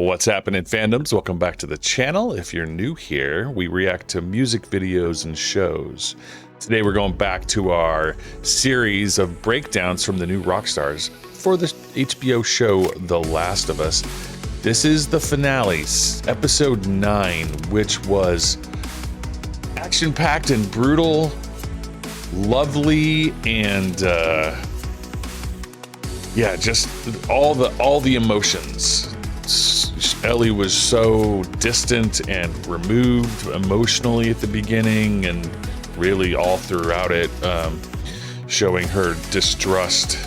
What's happening, fandoms? Welcome back to the channel. If you're new here, we react to music videos and shows. Today we're going back to our series of breakdowns from the new Rockstars for the HBO show The Last of Us. This is the finale, episode 9, which was action-packed and brutal, lovely, and yeah, just all the emotions. Ellie was so distant and removed emotionally at the beginning, and really all throughout it, showing her distrust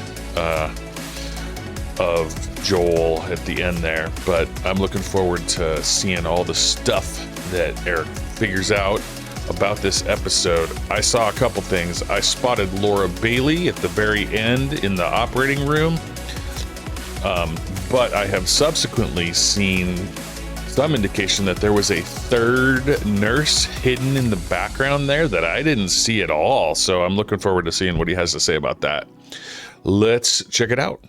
of Joel at the end there. But I'm looking forward to seeing all the stuff that Eric figures out about this episode. I saw a couple things. I spotted Laura Bailey at the very end in the operating room. But I have subsequently seen some indication that there was a third nurse hidden in the background there that I didn't see at all. So I'm looking forward to seeing what he has to say about that. Let's check it out.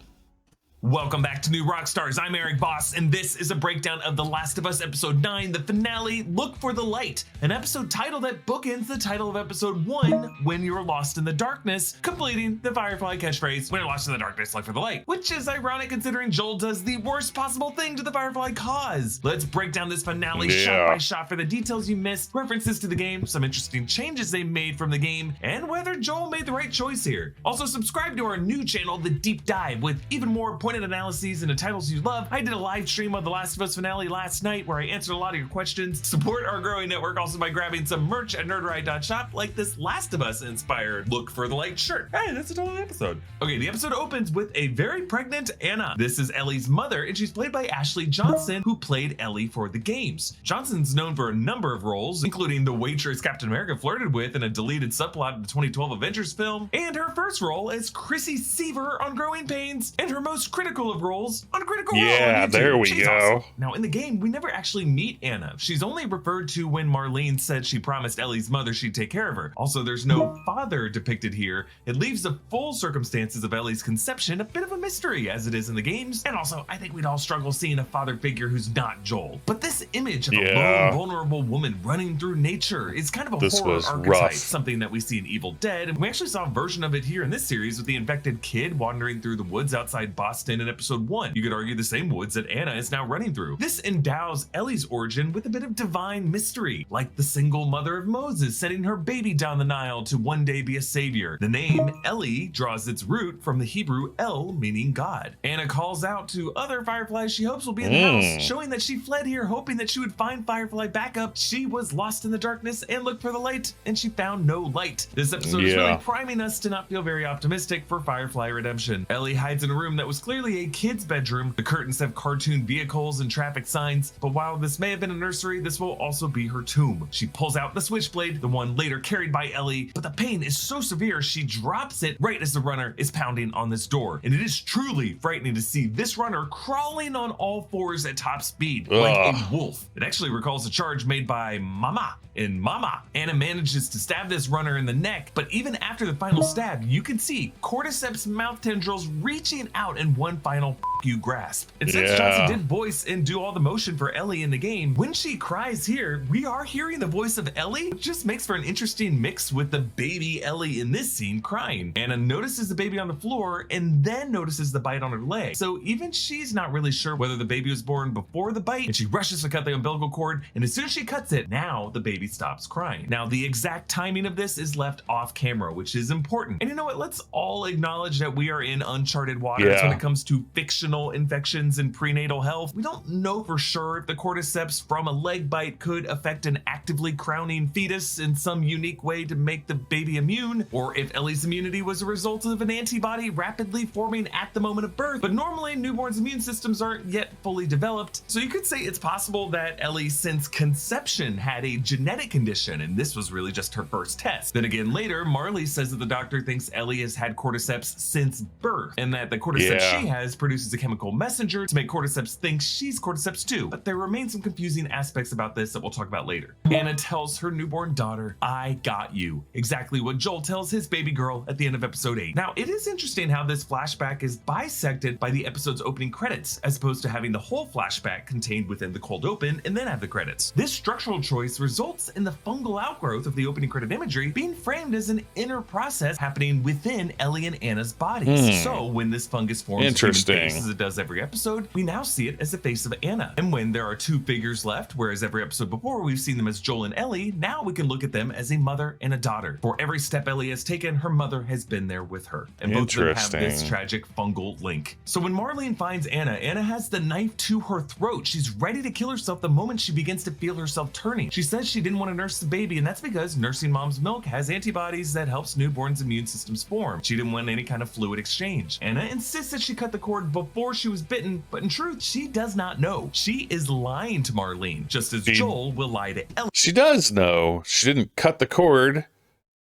Welcome back to New Rockstars. I'm Eric Boss, and this is a breakdown of The Last of Us Episode 9, the finale, Look for the Light, an episode title that bookends the title of Episode 1, When You're Lost in the Darkness, completing the Firefly catchphrase, When You're Lost in the Darkness, Look for the Light, which is ironic considering Joel does the worst possible thing to the Firefly cause. Let's break down this finale shot by shot for the details you missed, references to the game, some interesting changes they made from the game, and whether Joel made the right choice here. Also, subscribe to our new channel, The Deep Dive, with even more pointed analyses into titles you love. I did a live stream of The Last of Us finale last night where I answered a lot of your questions. Support our growing network also by grabbing some merch at nerdride.shop, like this Last of Us inspired Look for the Light shirt. Hey, that's a total episode. Okay, the episode opens with a very pregnant Anna. This is Ellie's mother, and she's played by Ashley Johnson, who played Ellie for the games. Johnson's known for a number of roles, including the waitress Captain America flirted with in a deleted subplot of the 2012 Avengers film, and her first role as Chrissy Seaver on Growing Pains, and her most critical of roles on Critical Role. Yeah, there we go. Awesome. Now, in the game, we never actually meet Anna. She's only referred to when Marlene said she promised Ellie's mother she'd take care of her. Also, there's no father depicted here. It leaves the full circumstances of Ellie's conception a bit of a mystery, as it is in the games. And also, I think we'd all struggle seeing a father figure who's not Joel. But this image of a lone, vulnerable woman running through nature is kind of a horror archetype, something that we see in Evil Dead. And we actually saw a version of it here in this series with the infected kid wandering through the woods outside Boston in episode 1. You could argue the same woods that Anna is now running through. This endows Ellie's origin with a bit of divine mystery, like the single mother of Moses sending her baby down the Nile to one day be a savior. The name Ellie draws its root from the Hebrew El, meaning God. Anna calls out to other Fireflies she hopes will be in the house, showing that she fled here hoping that she would find Firefly backup. She was lost in the darkness and looked for the light, and she found no light. This episode is really priming us to not feel very optimistic for Firefly redemption. Ellie hides in a room that was clearly a kid's bedroom. The curtains have cartoon vehicles and traffic signs, but while this may have been a nursery, this will also be her tomb. She pulls out the switchblade, the one later carried by Ellie, but the pain is so severe she drops it right as the runner is pounding on this door. And it is truly frightening to see this runner crawling on all fours at top speed, like a wolf. It actually recalls a charge made by Mama in Mama. Anna manages to stab this runner in the neck, but even after the final stab, you can see Cordyceps mouth tendrils reaching out in one final you grasp. And since Johnson did voice and do all the motion for Ellie in the game, when she cries here, we are hearing the voice of Ellie, which just makes for an interesting mix with the baby Ellie in this scene crying. Anna notices the baby on the floor and then notices the bite on her leg. So even she's not really sure whether the baby was born before the bite, and she rushes to cut the umbilical cord, and as soon as she cuts it, now the baby stops crying. Now, the exact timing of this is left off camera, which is important. And you know what? Let's all acknowledge that we are in uncharted waters when it comes to fictional infections and prenatal health. We don't know for sure if the cordyceps from a leg bite could affect an actively crowning fetus in some unique way to make the baby immune, or if Ellie's immunity was a result of an antibody rapidly forming at the moment of birth. But normally, newborns' immune systems aren't yet fully developed, so you could say it's possible that Ellie, since conception, had a genetic condition, and this was really just her first test. Then again, later, Marley says that the doctor thinks Ellie has had cordyceps since birth, and that the cordyceps she she has produces a chemical messenger to make cordyceps think she's cordyceps too, but there remain some confusing aspects about this that we'll talk about later. Anna tells her newborn daughter, "I got you," exactly what Joel tells his baby girl at the end of episode 8. Now, it is interesting how this flashback is bisected by the episode's opening credits, as opposed to having the whole flashback contained within the cold open and then have the credits. This structural choice results in the fungal outgrowth of the opening credit imagery being framed as an inner process happening within Ellie and Anna's bodies. So when this fungus forms a human face, as it does every episode, we now see it as the face of Anna. And when there are two figures left, whereas every episode before we've seen them as Joel and Ellie, now we can look at them as a mother and a daughter. For every step Ellie has taken, her mother has been there with her. And both of them have this tragic fungal link. So when Marlene finds Anna, Anna has the knife to her throat. She's ready to kill herself the moment she begins to feel herself turning. She says she didn't want to nurse the baby, and that's because nursing mom's milk has antibodies that helps newborns' immune systems form. She didn't want any kind of fluid exchange. Anna insists that she cut the cord before she was bitten, but in truth, she does not know. She is lying to Marlene, just as Joel will lie to Ellie. She does know. She didn't cut the cord.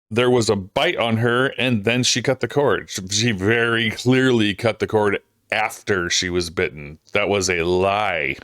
There was a bite on her, and then she cut the cord. She very clearly cut the cord after she was bitten. That was a lie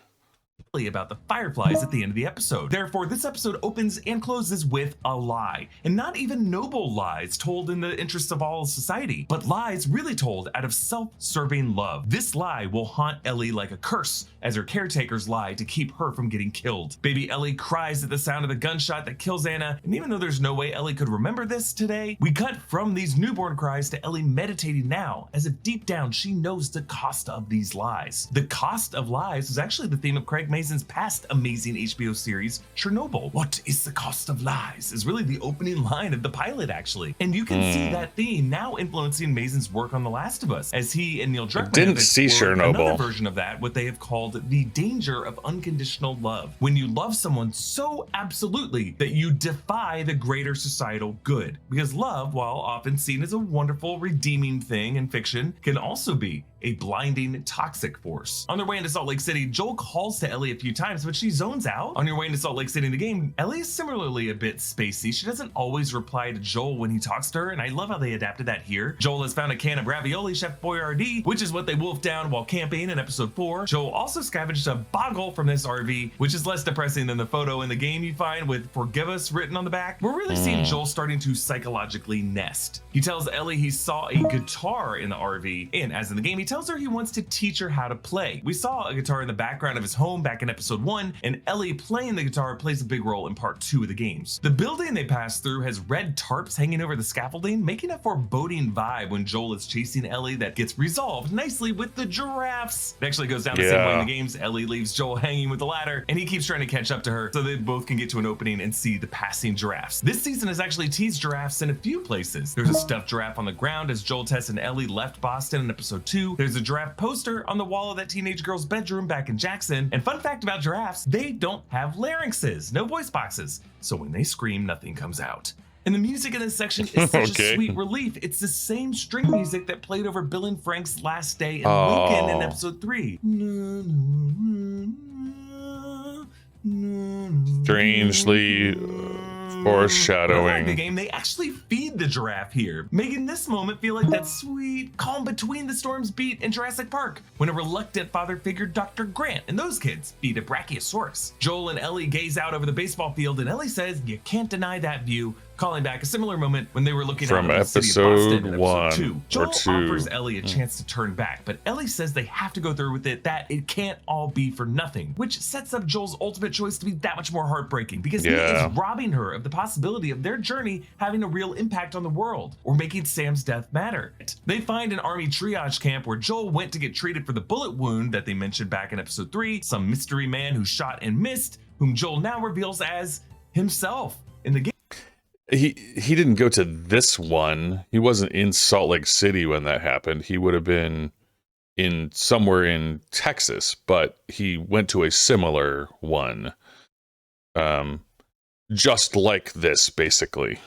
about the fireflies at the end of the episode. Therefore, this episode opens and closes with a lie, and not even noble lies told in the interests of all society, but lies really told out of self-serving love. This lie will haunt Ellie like a curse, as her caretakers lie to keep her from getting killed. Baby Ellie cries at the sound of the gunshot that kills Anna, and even though there's no way Ellie could remember this today, we cut from these newborn cries to Ellie meditating now, as if deep down she knows the cost of these lies. The cost of lies was actually the theme of Craig Mason's past amazing HBO series, Chernobyl. What is the cost of lies is really the opening line of the pilot, actually. And you can see that theme now influencing Mason's work on The Last of Us, as he and Neil Druckmann didn't see Chernobyl. Another version of that, what they have called the danger of unconditional love. When you love someone so absolutely that you defy the greater societal good. Because love, while often seen as a wonderful, redeeming thing in fiction, can also be a blinding, toxic force. On their way into Salt Lake City, Joel calls to Ellie a few times, but she zones out. On your way into Salt Lake City in the game, Ellie is similarly a bit spacey. She doesn't always reply to Joel when he talks to her, and I love how they adapted that here. Joel has found a can of ravioli Chef Boyardee, which is what they wolfed down while camping in episode 4. Joel also scavenged a boggle from this RV, which is less depressing than the photo in the game you find with "Forgive Us" written on the back. We're really seeing Joel starting to psychologically nest. He tells Ellie he saw a guitar in the RV, and as in the game, he tells her he wants to teach her how to play. We saw a guitar in the background of his home back in episode 1, and Ellie playing the guitar plays a big role in part 2 of the games. The building they pass through has red tarps hanging over the scaffolding, making a foreboding vibe when Joel is chasing Ellie that gets resolved nicely with the giraffes. It actually goes down the same way in the games. Ellie leaves Joel hanging with the ladder, and he keeps trying to catch up to her so they both can get to an opening and see the passing giraffes. This season has actually teased giraffes in a few places. There's a stuffed giraffe on the ground as Joel, Tess, and Ellie left Boston in episode 2. There's a giraffe poster on the wall of that teenage girl's bedroom back in Jackson. And fun fact about giraffes, they don't have larynxes, no voice boxes. So when they scream, nothing comes out. And the music in this section is such a sweet relief. It's the same string music that played over Bill and Frank's Last Day in Lincoln in episode 3. Strangely foreshadowing. Unlike the game, they actually feed the giraffe here, making this moment feel like that sweet calm between the storms beat in Jurassic Park, when a reluctant father figure Dr. Grant and those kids feed a brachiosaurus. Joel and Ellie gaze out over the baseball field, and Ellie says, "You can't deny that view," calling back a similar moment when they were looking from out of the city of Boston in episode 2. Joel offers Ellie a chance to turn back, but Ellie says they have to go through with it, that it can't all be for nothing, which sets up Joel's ultimate choice to be that much more heartbreaking, because he is robbing her of the possibility of their journey having a real impact on the world, or making Sam's death matter. They find an army triage camp where Joel went to get treated for the bullet wound that they mentioned back in episode 3, some mystery man who shot and missed, whom Joel now reveals as himself in the game. He didn't go to this one. He wasn't in Salt Lake City when that happened. He would have been in somewhere in Texas, but he went to a similar one. Just like this, basically.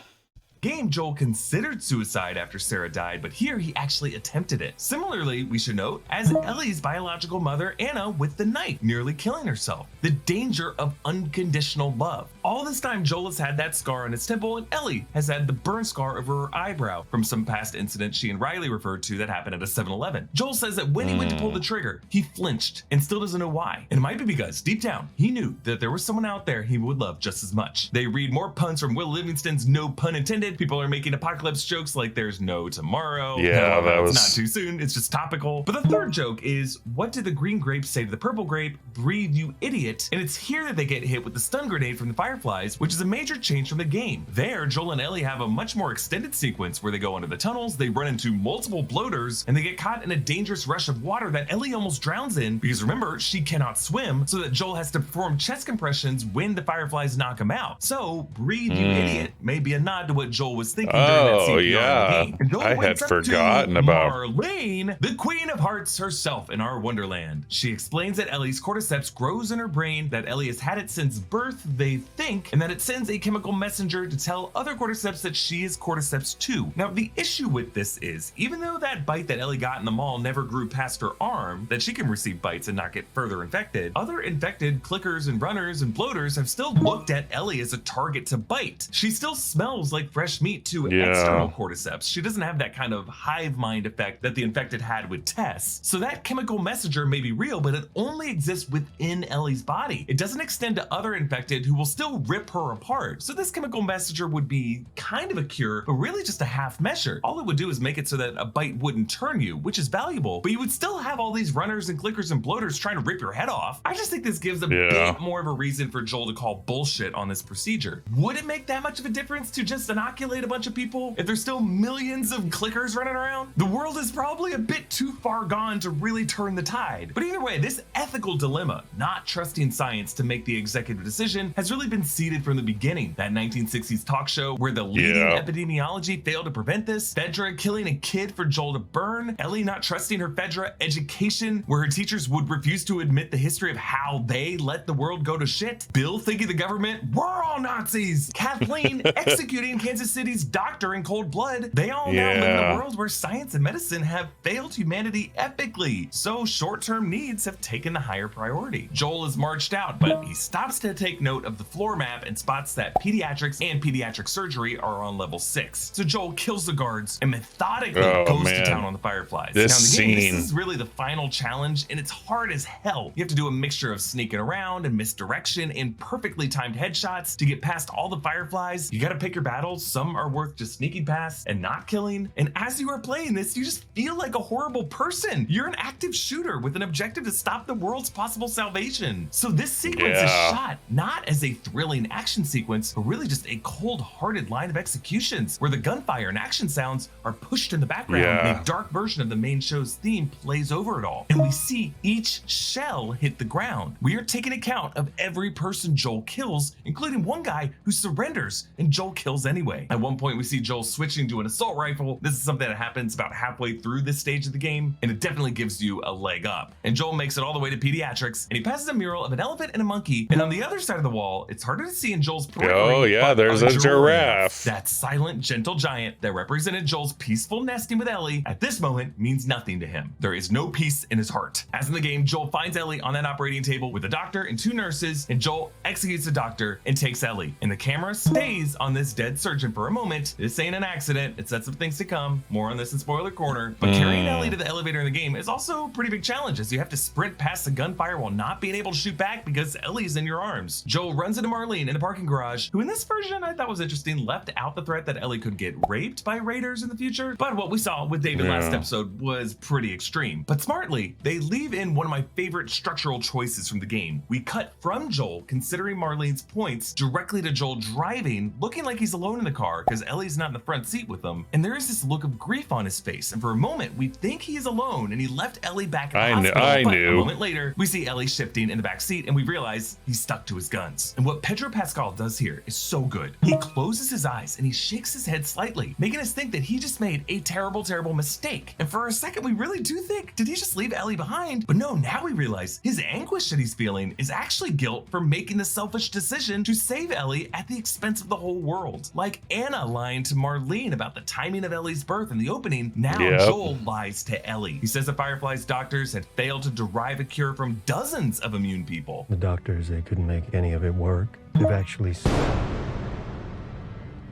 game, Joel considered suicide after Sarah died, but here he actually attempted it. Similarly, we should note, as Ellie's biological mother, Anna, with the knife, nearly killing herself. The danger of unconditional love. All this time, Joel has had that scar on his temple, and Ellie has had the burn scar over her eyebrow from some past incident she and Riley referred to that happened at a 7-Eleven. Joel says that when he went to pull the trigger, he flinched and still doesn't know why. And it might be because deep down, he knew that there was someone out there he would love just as much. They read more puns from Will Livingston's No Pun Intended. People are making apocalypse jokes like there's no tomorrow. Yeah, that was not too soon. It's just topical. But the third joke is, what did the green grape say to the purple grape? Breathe, you idiot. And it's here that they get hit with the stun grenade from the Fireflies, which is a major change from the game. There, Joel and Ellie have a much more extended sequence where they go under the tunnels, they run into multiple bloaters, and they get caught in a dangerous rush of water that Ellie almost drowns in, because remember, she cannot swim, so that Joel has to perform chest compressions when the Fireflies knock him out. So, breathe, you idiot, may be a nod to what Joel was thinking during that CPR in the game. And Joel I had wakes up forgotten to about Marlene, the Queen of Hearts herself in our Wonderland. She explains that Ellie's cordyceps grows in her brain, that Ellie has had it since birth, they think, and that it sends a chemical messenger to tell other cordyceps that she is cordyceps too. Now, the issue with this is, even though that bite that Ellie got in the mall never grew past her arm, that she can receive bites and not get further infected, other infected clickers and runners and bloaters have still looked at Ellie as a target to bite. She still smells like fresh meat to external cordyceps. She doesn't have that kind of hive mind effect that the infected had with Tess. So that chemical messenger may be real, but it only exists within Ellie's body. It doesn't extend to other infected who will still rip her apart. So this chemical messenger would be kind of a cure, but really just a half measure. All it would do is make it so that a bite wouldn't turn you, which is valuable, but you would still have all these runners and clickers and bloaters trying to rip your head off. I just think this gives a bit more of a reason for Joel to call bullshit on this procedure. Would it make that much of a difference to just inoculate a bunch of people if there's still millions of clickers running around? The world is probably a bit too far gone to really turn the tide. But either way, this ethical dilemma, not trusting science to make the executive decision, has really been seeded from the beginning. That 1960s talk show where the leading epidemiology failed to prevent this, Fedra killing a kid for Joel to burn, Ellie not trusting her Fedra education where her teachers would refuse to admit the history of how they let the world go to shit, Bill thinking the government were all Nazis, Kathleen executing Kansas City's doctor in cold blood. They all now live in a world where science and medicine have failed humanity epically, so short-term needs have taken the higher priority. Joel is marched out, but he stops to take note of the floor map and spots that pediatrics and pediatric surgery are on level 6. So Joel kills the guards and methodically goes to town on the Fireflies. Now in the game, this is really the final challenge, and it's hard as hell. You have to do a mixture of sneaking around and misdirection and perfectly timed headshots to get past all the Fireflies. You gotta pick your battles. Some are worth just sneaking past and not killing. And as you are playing this, you just feel like a horrible person. You're an active shooter with an objective to stop the world's possible salvation. So this sequence is shot not as a thrilling action sequence, but really just a cold-hearted line of executions where the gunfire and action sounds are pushed in the background and a dark version of the main show's theme plays over it all. And we see each shell hit the ground. We are taking account of every person Joel kills, including one guy who surrenders and Joel kills anyway. At one point, we see Joel switching to an assault rifle. This is something that happens about halfway through this stage of the game, and it definitely gives you a leg up. And Joel makes it all the way to pediatrics, and he passes a mural of an elephant and a monkey, and on the other side of the wall, it's harder to see in Joel's periphery. There's a giraffe. That silent, gentle giant that represented Joel's peaceful nesting with Ellie at this moment means nothing to him. There is no peace in his heart. As in the game, Joel finds Ellie on that operating table with a doctor and 2 nurses, and Joel executes the doctor and takes Ellie. And the camera stays on this dead surgeon for a moment. This ain't an accident. It sets up things to come. More on this in spoiler corner. But carrying Ellie to the elevator in the game is also a pretty big challenge, as you have to sprint past the gunfire while not being able to shoot back because Ellie's in your arms. Joel runs into Marlene in the parking garage, who in this version I thought was interesting, left out the threat that Ellie could get raped by raiders in the future. But what we saw with David last episode was pretty extreme. But smartly, they leave in one of my favorite structural choices from the game. We cut from Joel considering Marlene's points directly to Joel driving, looking like he's alone in the car because Ellie's not in the front seat with him. And there is this look of grief on his face. And for a moment, we think he is alone and he left Ellie back in the hospital. But a moment later, we see Ellie shifting in the back seat and we realize he's stuck to his guns. And what Pedro Pascal does here is so good. He closes his eyes and he shakes his head slightly, making us think that he just made a terrible, terrible mistake. And for a second, we really do think, did he just leave Ellie behind? But no, now we realize his anguish that he's feeling is actually guilt for making the selfish decision to save Ellie at the expense of the whole world. Like, Anna lying to Marlene about the timing of Ellie's birth in the opening. Now Joel lies to Ellie. He says the Firefly's doctors had failed to derive a cure from dozens of immune people. The doctors, they couldn't make any of it work.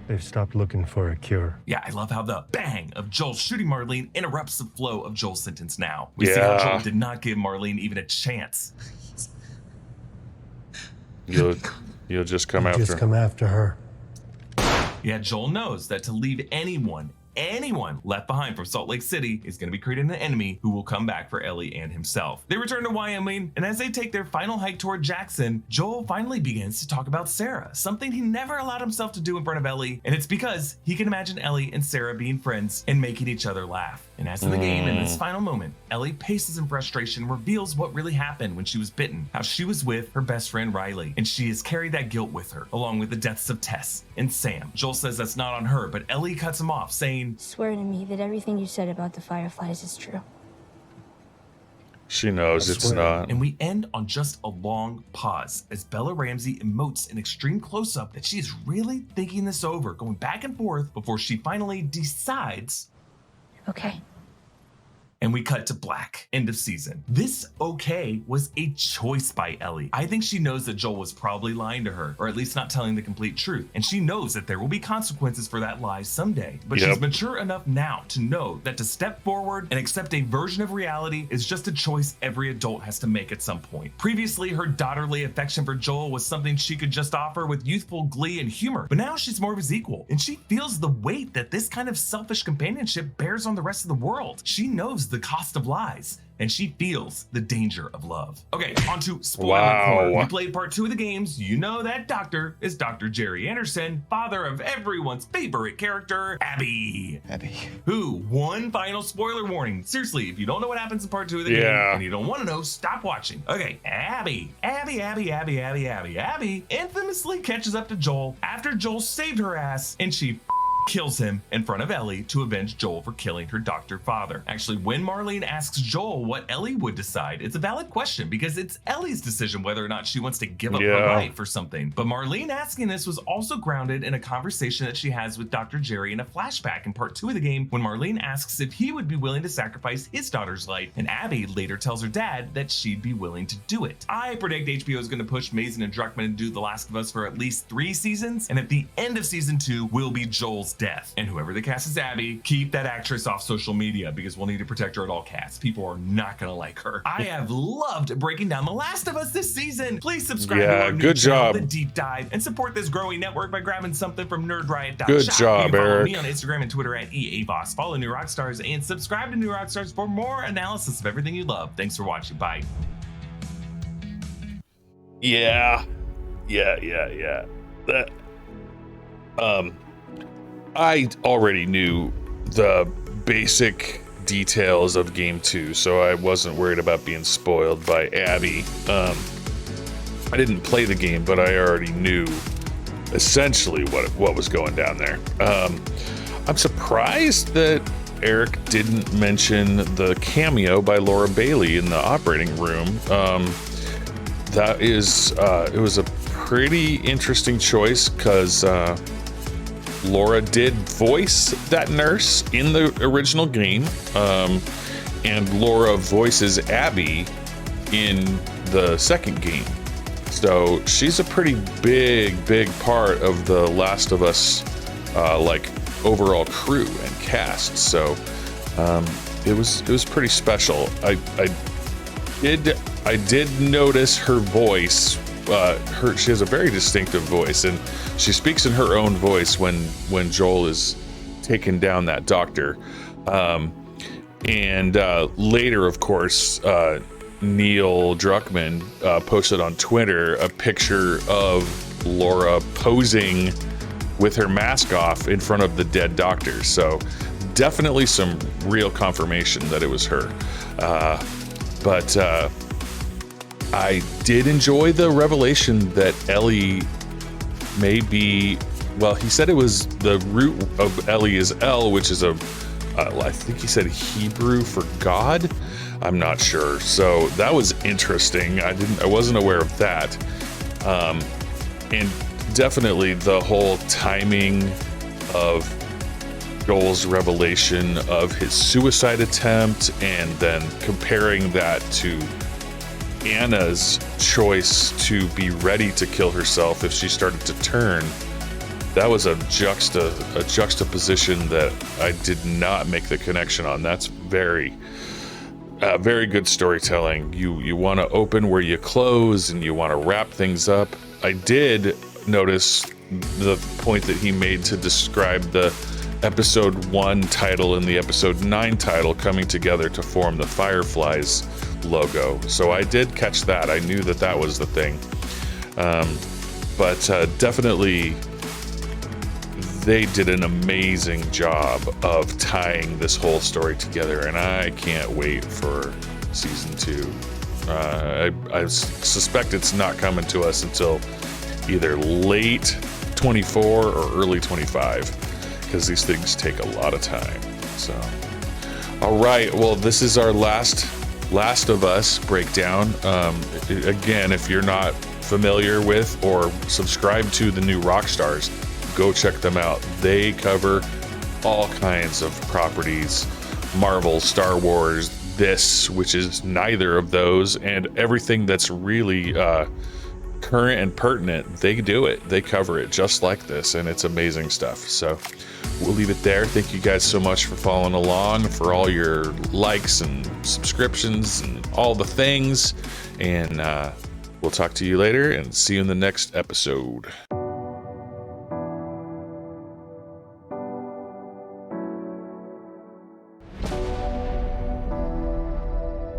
They've stopped looking for a cure. Yeah, I love how the bang of Joel shooting Marlene interrupts the flow of Joel's sentence now. We see how Joel did not give Marlene even a chance. You'll just come after her. Just come after her. Yeah, Joel knows that to leave anyone left behind from Salt Lake City is going to be creating an enemy who will come back for Ellie and himself. They return to Wyoming, and as they take their final hike toward Jackson, Joel finally begins to talk about Sarah, something he never allowed himself to do in front of Ellie, and it's because he can imagine Ellie and Sarah being friends and making each other laugh. And as in the game, in this final moment, Ellie paces in frustration, reveals what really happened when she was bitten, how she was with her best friend Riley, and she has carried that guilt with her, along with the deaths of Tess and Sam. Joel says that's not on her, but Ellie cuts him off, saying, "Swear to me that everything you said about the Fireflies is true." She knows it's not. And we end on just a long pause as Bella Ramsey emotes an extreme close-up that she is really thinking this over, going back and forth before she finally decides, "Okay." And we cut to black. End of season. This okay was a choice by Ellie. I think she knows that Joel was probably lying to her, or at least not telling the complete truth. And she knows that there will be consequences for that lie someday. But she's mature enough now to know that to step forward and accept a version of reality is just a choice every adult has to make at some point. Previously, her daughterly affection for Joel was something she could just offer with youthful glee and humor. But now she's more of his equal, and she feels the weight that this kind of selfish companionship bears on the rest of the world. She knows the cost of lies, and she feels the danger of love. Okay, on to spoiler corner. We played part 2 of the games. You know that doctor is Dr. Jerry Anderson, father of everyone's favorite character, Abby. Who, one final spoiler warning. Seriously, if you don't know what happens in part 2 of the game and you don't want to know, stop watching. Okay, Abby infamously catches up to Joel after Joel saved her ass, and she kills him in front of Ellie to avenge Joel for killing her doctor father. Actually, when Marlene asks Joel what Ellie would decide, it's a valid question because it's Ellie's decision whether or not she wants to give up her life for something. But Marlene asking this was also grounded in a conversation that she has with Dr. Jerry in a flashback in part 2 of the game when Marlene asks if he would be willing to sacrifice his daughter's life, and Abby later tells her dad that she'd be willing to do it. I predict HBO is going to push Mason and Druckmann to do The Last of Us for at least 3 seasons, and at the end of season 2 will be Joel's death. And whoever the cast is Abby, keep that actress off social media because we'll need to protect her at all costs. People are not gonna like her. I have loved breaking down The Last of Us this season. Please subscribe to our new channel, The Deep Dive, and support this growing network by grabbing something from nerdriot.shop. Good job, you can follow Eric. me on Instagram and Twitter at EABoss. Follow New Rockstars and subscribe to New Rockstars for more analysis of everything you love. Thanks for watching. Bye. Yeah. That I already knew the basic details of game 2, so I wasn't worried about being spoiled by Abby. I didn't play the game, but I already knew essentially what was going down there. I'm surprised that Eric didn't mention the cameo by Laura Bailey in the operating room. That is, it was a pretty interesting choice because Laura did voice that nurse in the original game, and Laura voices Abby in the second game. So she's a pretty big part of the Last of Us, like overall crew and cast. So it was pretty special. I did notice her voice. She has a very distinctive voice, and she speaks in her own voice when Joel is taking down that doctor. And later, of course, Neil Druckmann posted on Twitter a picture of Laura posing with her mask off in front of the dead doctor. So definitely some real confirmation that it was her. But I did enjoy the revelation that Ellie may be, well, he said it was the root of Ellie is El, which is I think he said Hebrew for God. I'm not sure. So that was interesting. I wasn't aware of that. And definitely the whole timing of Joel's revelation of his suicide attempt, and then comparing that to Anna's choice to be ready to kill herself if she started to turn. That was a juxtaposition that I did not make the connection on. That's very good storytelling. You want to open where you close, and you want to wrap things up. I did notice the point that he made to describe the episode 1 title and the episode 9 title coming together to form the Fireflies logo. So I did catch that. I knew that that was the thing. But definitely they did an amazing job of tying this whole story together, and I can't wait for season 2. I suspect it's not coming to us until either late 24 or early 25, because these things take a lot of time. So, all right, well, this is our Last of Us breakdown. Again, if you're not familiar with or subscribed to the new Rockstars, go check them out. They cover all kinds of properties, Marvel, Star Wars, this, which is neither of those, and everything that's really current and pertinent. They do it. They cover it just like this, and it's amazing stuff. So we'll leave it there. Thank you guys so much for following along, for all your likes and subscriptions and all the things, and we'll talk to you later and see you in the next episode.